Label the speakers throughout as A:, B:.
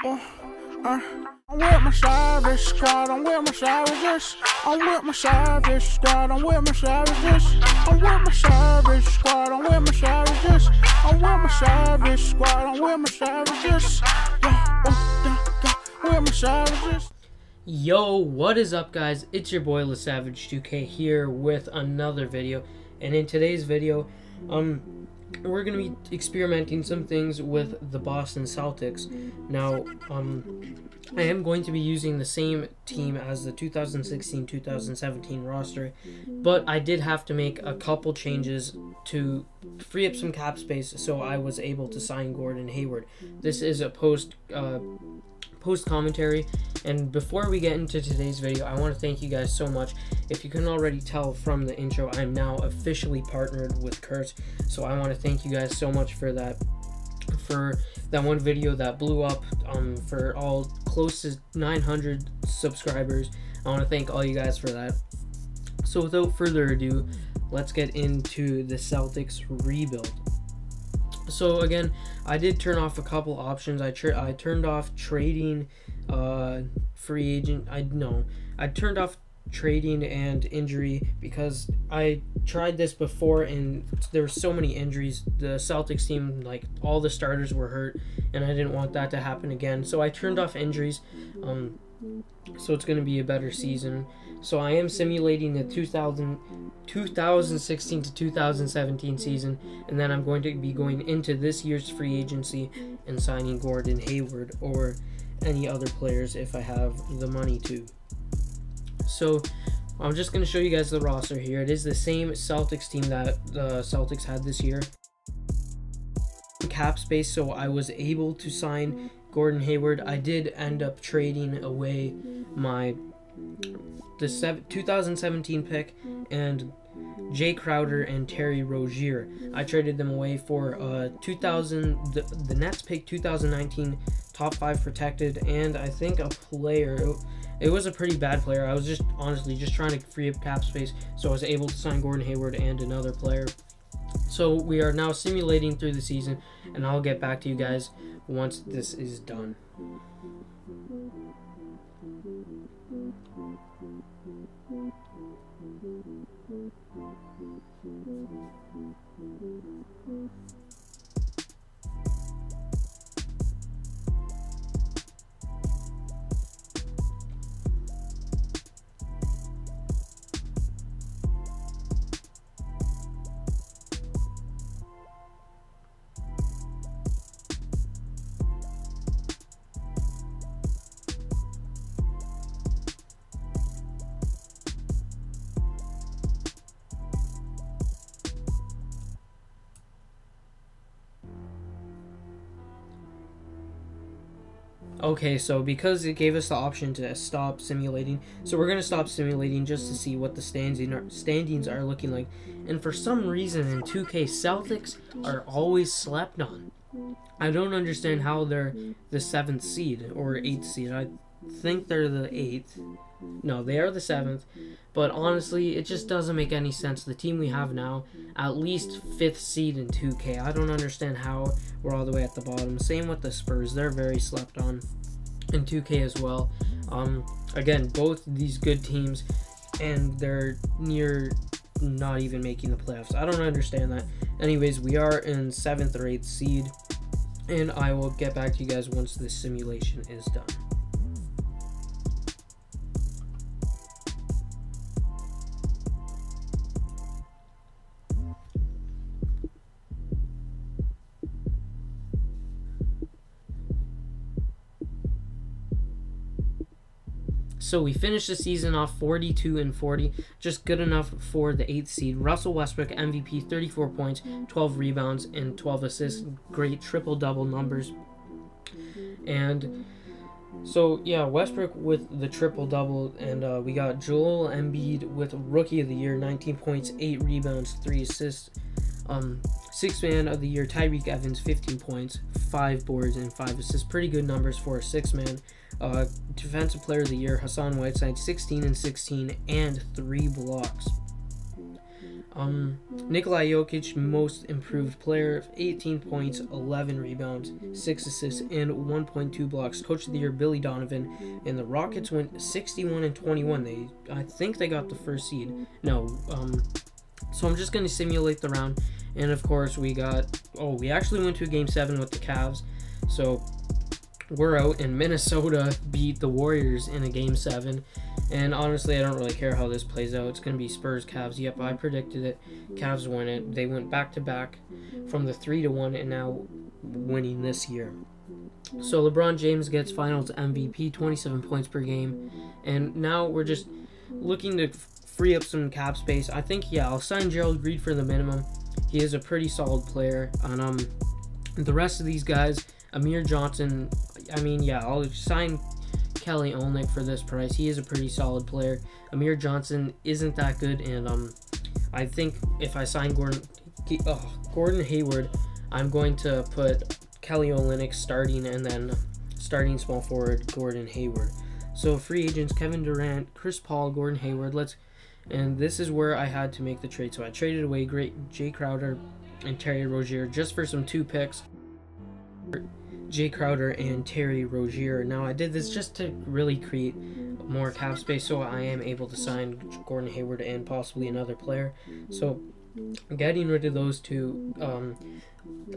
A: I'm with my savage squad, I'm with my savages. I'm with my savage squad, I'm with my savages. I'm with my savage squad, I'm with my savages. I'm with my savage squad, I'm with my savages. With my savages.
B: Yo, what is up, guys? It's your boy LaSavage2K here with another video, and in today's video, we're gonna be experimenting some things with the Boston Celtics. Now, I am going to be using the same team as the 2016-2017 roster, but I did have to make a couple changes to free up some cap space, so I was able to sign Gordon Hayward. This is a post commentary, and before we get into today's video, I want to thank you guys so much. If you can already tell from the intro, I'm now officially partnered with Kurt, so I want to thank you guys so much for that one video that blew up, for all close to 900 subscribers. I want to thank all you guys for that. So without further ado, let's get into the Celtics rebuild. So again, I did turn off a couple options. I turned off trading, free agent. I turned off trading and injury because I tried this before and there were so many injuries. The Celtics team, like, all the starters were hurt, and I didn't want that to happen again. So I turned off injuries. So it's going to be a better season. So I am simulating the 2016 to 2017 season, and then I'm going to be going into this year's free agency and signing Gordon Hayward or any other players if I have the money to. So I'm just going to show you guys the roster here. It is the same Celtics team that the Celtics had this year. Cap space, so I was able to sign Gordon Hayward. I did end up trading away the 2017 pick and Jay Crowder and Terry Rozier. I traded them away for the Nets pick 2019 top 5 protected, and I think a player. It was a pretty bad player. I was just honestly just trying to free up cap space, so I was able to sign Gordon Hayward and another player. So we are now simulating through the season, and I'll get back to you guys once this is done. Okay, so because it gave us the option to stop simulating, so we're going to stop simulating just to see what the standings are looking like. And for some reason in 2K, Celtics are always slept on. I don't understand how they're the 7th seed or 8th seed. I think they're the 8th. No, they are the 7th. But honestly, it just doesn't make any sense. The team we have now, at least 5th seed in 2K. I don't understand how we're all the way at the bottom. Same with the Spurs. They're very slept on in 2K as well. Again, both these good teams, and they're near not even making the playoffs. I don't understand that. Anyways, we are in 7th or 8th seed, and I will get back to you guys once this simulation is done. So we finished the season off 42-40, just good enough for the 8th seed. Russell Westbrook, MVP, 34 points, 12 rebounds, and 12 assists. Great triple-double numbers. And so, yeah, Westbrook with the triple-double, and we got Joel Embiid with Rookie of the Year, 19 points, 8 rebounds, 3 assists. Sixth Man of the Year, Tyreke Evans, 15 points, 5 boards, and 5 assists. Pretty good numbers for a 6th man. Defensive Player of the Year, Hassan Whiteside, 16 and 16, and 3 blocks. Nikola Jokic, most improved player, 18 points, 11 rebounds, 6 assists, and 1.2 blocks. Coach of the year, Billy Donovan. And the Rockets went 61-21. I think they got the first seed. No, so I'm just going to simulate the round. And of course, we actually went to a game 7 with the Cavs. So we're out, and Minnesota beat the Warriors in a game 7. And honestly, I don't really care how this plays out. It's going to be Spurs, Cavs. Yep, I predicted it. Cavs win it. They went back-to-back from the 3-1 and now winning this year. So LeBron James gets finals MVP, 27 points per game. And now we're just looking to free up some cap space. I think, yeah, I'll sign Gerald Green for the minimum. He is a pretty solid player. And the rest of these guys, Amir Johnson, I mean, yeah, I'll sign Kelly Olynyk for this price. He is a pretty solid player. Amir Johnson isn't that good, and I think if I sign Gordon Hayward, I'm going to put Kelly Olynyk starting, and then starting small forward Gordon Hayward. So free agents: Kevin Durant, Chris Paul, Gordon Hayward. And this is where I had to make the trade. So I traded away Jay Crowder and Terry Rozier just for some 2 picks. Jay Crowder and Terry Rozier. Now I did this just to really create more cap space, so I am able to sign Gordon Hayward and possibly another player. So getting rid of those 2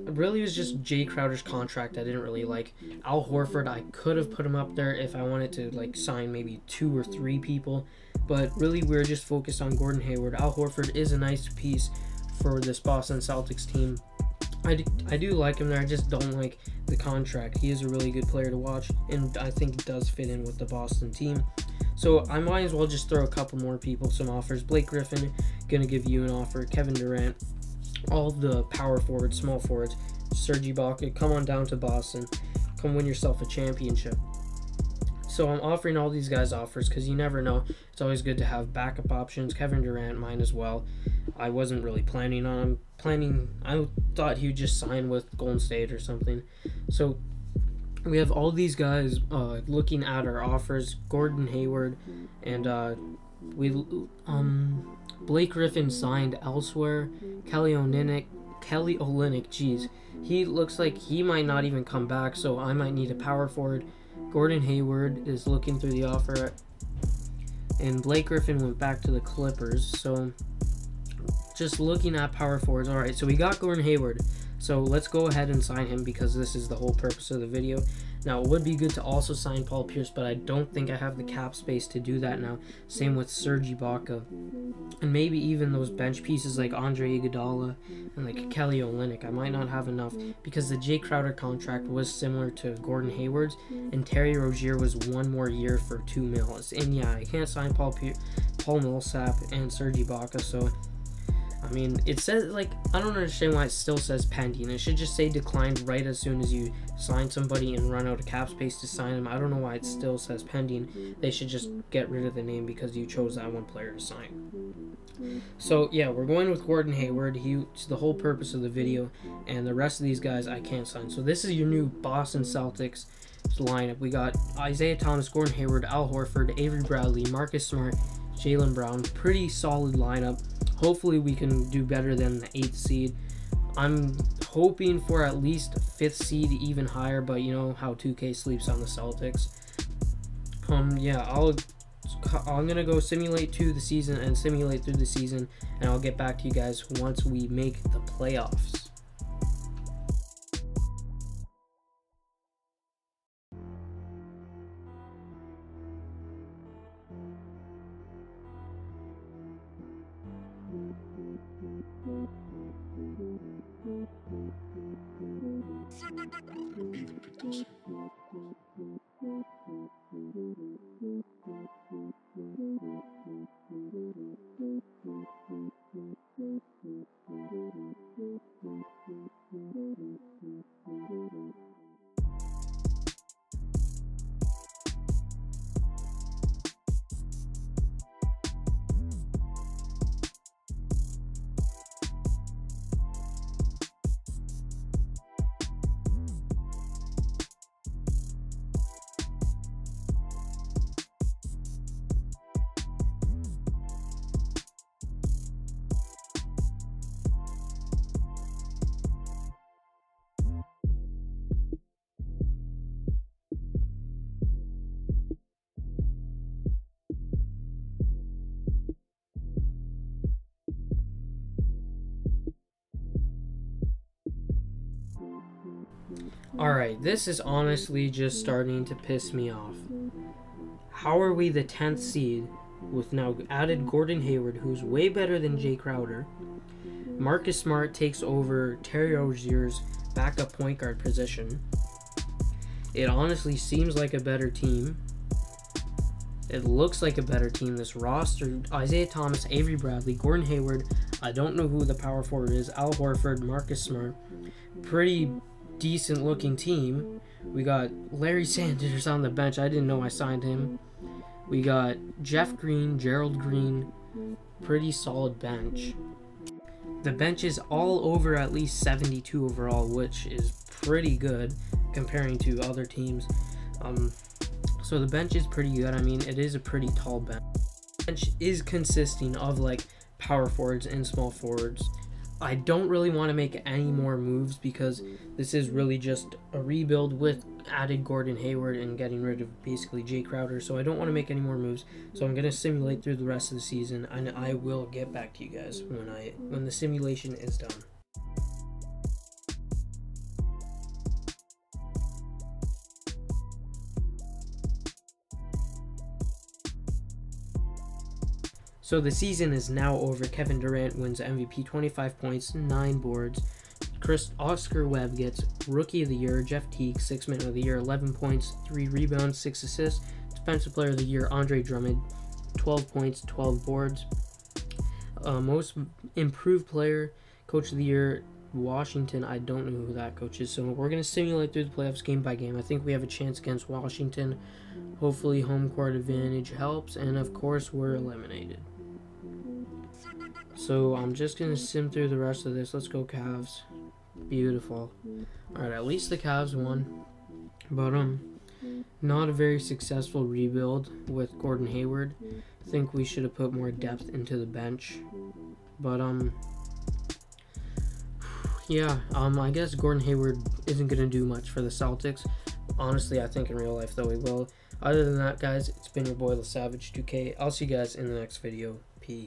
B: really was just Jay Crowder's contract I didn't really like. Al Horford, I could have put him up there if I wanted to like sign maybe 2 or 3 people, but really we're just focused on Gordon Hayward. Al Horford is a nice piece for this Boston Celtics team. I do like him there. I just don't like the contract. He is a really good player to watch, and I think he does fit in with the Boston team. So I might as well just throw a couple more people some offers. Blake Griffin, gonna give you an offer. Kevin Durant, all the power forwards, small forwards. Serge Ibaka, come on down to Boston. Come win yourself a championship. So I'm offering all these guys offers because you never know. It's always good to have backup options. Kevin Durant, mine as well. I wasn't really planning on him. I thought he would just sign with Golden State or something. So we have all these guys looking at our offers. Gordon Hayward, and Blake Griffin signed elsewhere. Kelly Olynyk, geez, he looks like he might not even come back, so I might need a power forward. Gordon Hayward is looking through the offer, and Blake Griffin went back to the Clippers. So just looking at power forwards. All right, so we got Gordon Hayward, so let's go ahead and sign him because this is the whole purpose of the video. Now, it would be good to also sign Paul Pierce, but I don't think I have the cap space to do that now. Same with Serge Ibaka, and maybe even those bench pieces like Andre Iguodala and like Kelly Olynyk. I might not have enough because the Jay Crowder contract was similar to Gordon Hayward's, and Terry Rozier was 1 more year for $2 million. And yeah, I can't sign Paul Millsap and Serge Ibaka, so I mean, it says, like, I don't understand why it still says pending. It should just say declined right as soon as you sign somebody and run out of cap space to sign them. I don't know why it still says pending. They should just get rid of the name because you chose that one player to sign. So, yeah, we're going with Gordon Hayward. It's the whole purpose of the video, and the rest of these guys I can't sign. So this is your new Boston Celtics lineup. We got Isaiah Thomas, Gordon Hayward, Al Horford, Avery Bradley, Marcus Smart, Jaylen Brown. Pretty solid lineup. Hopefully we can do better than the 8th seed. I'm hoping for at least 5th seed, even higher, but you know how 2K sleeps on the Celtics. Yeah, I'm gonna go simulate to the season and simulate through the season, and I'll get back to you guys once we make the playoffs. Alright, this is honestly just starting to piss me off. How are we the 10th seed with now added Gordon Hayward, who's way better than Jay Crowder? Marcus Smart takes over Terry Rozier's backup point guard position. It honestly seems like a better team. It looks like a better team. This roster: Isaiah Thomas, Avery Bradley, Gordon Hayward. I don't know who the power forward is. Al Horford, Marcus Smart. Pretty decent looking team. We got Larry Sanders on the bench. I didn't know I signed him. We got Jeff Green, Gerald Green. Pretty solid bench. The bench is all over at least 72 overall, which is pretty good comparing to other teams. So the bench is pretty good. I mean, it is a pretty tall bench. The bench is consisting of like power forwards and small forwards. I don't really want to make any more moves because this is really just a rebuild with added Gordon Hayward and getting rid of basically Jay Crowder. So I don't want to make any more moves. So I'm going to simulate through the rest of the season, and I will get back to you guys when the simulation is done. So the season is now over. Kevin Durant wins MVP, 25 points, 9 boards. Oscar Webb gets Rookie of the Year. Jeff Teague, 6th Man of the Year, 11 points, 3 rebounds, 6 assists. Defensive Player of the Year, Andre Drummond, 12 points, 12 boards. Most Improved Player, Coach of the Year, Washington. I don't know who that coach is. So we're going to simulate through the playoffs game by game. I think we have a chance against Washington. Hopefully home court advantage helps. And of course we're eliminated. So I'm just going to sim through the rest of this. Let's go Cavs. Beautiful. Alright, at least the Cavs won. But not a very successful rebuild with Gordon Hayward. I think we should have put more depth into the bench. But yeah, I guess Gordon Hayward isn't going to do much for the Celtics. Honestly, I think in real life though he will. Other than that, guys, it's been your boy LaSavage2K. I'll see you guys in the next video. Peace.